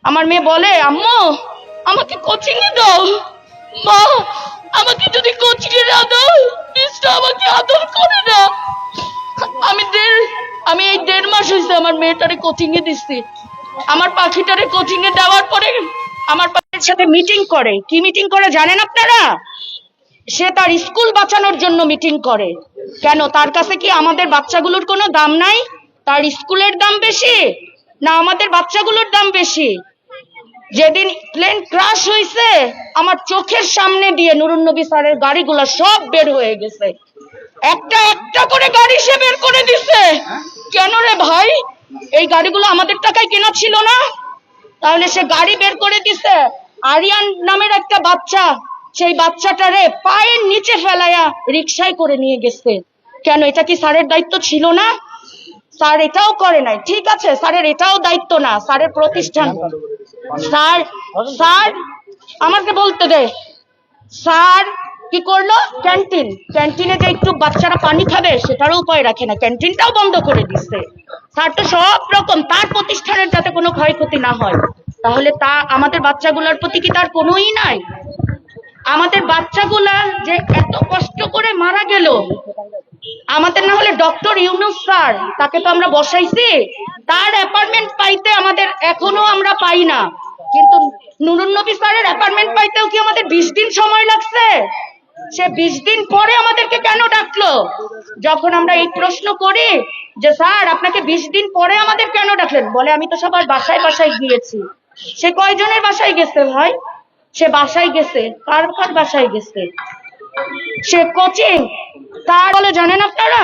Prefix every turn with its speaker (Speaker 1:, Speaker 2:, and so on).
Speaker 1: আমার মেয়ে বলে, আম্মু আমাকে কোচিং এ দাও। মা, আমাকে যদি কোচিং এ না দাও মিসটা আমাকে আদর করে না। আমি এই 1.5 মাস হয়েছে আমার মেয়েটারে কোচিং এ দিচ্ছি। আমার পাখিটারে কোচিং এ দেওয়ার পরে আমার পাখির সাথে মিটিং করে। কি মিটিং করে জানেন আপনারা? সে তার স্কুল বাঁচানোর জন্য মিটিং করে। কেন? তার কাছে কি আমাদের বাচ্চাগুলোর কোনো দাম নাই? তার স্কুলের দাম বেশি না আমাদের বাচ্চাগুলোর দাম বেশি? যেদিন প্লেন ক্রাশ হয়েছে আমার চোখের সামনে দিয়ে নুরুন নবী স্যারের গাড়িগুলো সব বের হয়ে গেছে। একটা একটা করে গাড়ি সে বের করে দিছে। কেন রে ভাই? এই গাড়িগুলো আমাদের টাকায় কেনা ছিল না? তাহলে সে গাড়ি বের করে দিছে। আরিয়ান নামের একটা বাচ্চা, সেই বাচ্চাটারে পায়ের নিচে ফেলাইয়া রিকশায় করে নিয়ে গেছে। কেন? এটা কি স্যারের দায়িত্ব ছিল না? স্যার এটাও করে নাই। ঠিক আছে, স্যারের এটাও দায়িত্ব না, স্যারের প্রতিষ্ঠান। স্যার স্যার আমাকে বলতে দে। স্যার কি করলো? ক্যান্টিনে যে একটু বাচ্চারা পানি খাবে সেটারও উপায় রাখে না, ক্যান্টিনটাও বন্ধ করে দিচ্ছে। স্যার তো সব রকম তার প্রতিষ্ঠানের যাতে কোনো ক্ষয়ক্ষতি না হয়। তাহলে তা আমাদের বাচ্চাগুলোর প্রতি কি তার কোনোই নাই? আমাদের বাচ্চাগুলা যে এত কষ্ট করে মারা গেল, আমাদের না হলে ডক্টর ইউনূস স্যার, তাকে তো আমরা বসাইছি, তার অ্যাপার্টমেন্ট পাইতে আমাদের এখনো আমরা পাই না। কিন্তু নুরুন নবী স্যারের অ্যাপার্টমেন্ট পাইতেও কি আমাদের 20 দিন সময় লাগছে? সে 20 দিন পরে আমাদেরকে কেন ডাকলো? যখন আমরা এই প্রশ্ন করি যে স্যার আপনাকে 20 দিন পরে আমাদের কেন ডাকলেন, বলে আমি তো সবার বাসায় বাসায় গিয়েছি। সে কয়জনের বাসায় গেছে ভাই? সে বাসায় গেছে, কার কার বাসায় গেছে? সে কোচিং, তার বলে জানেন আপনারা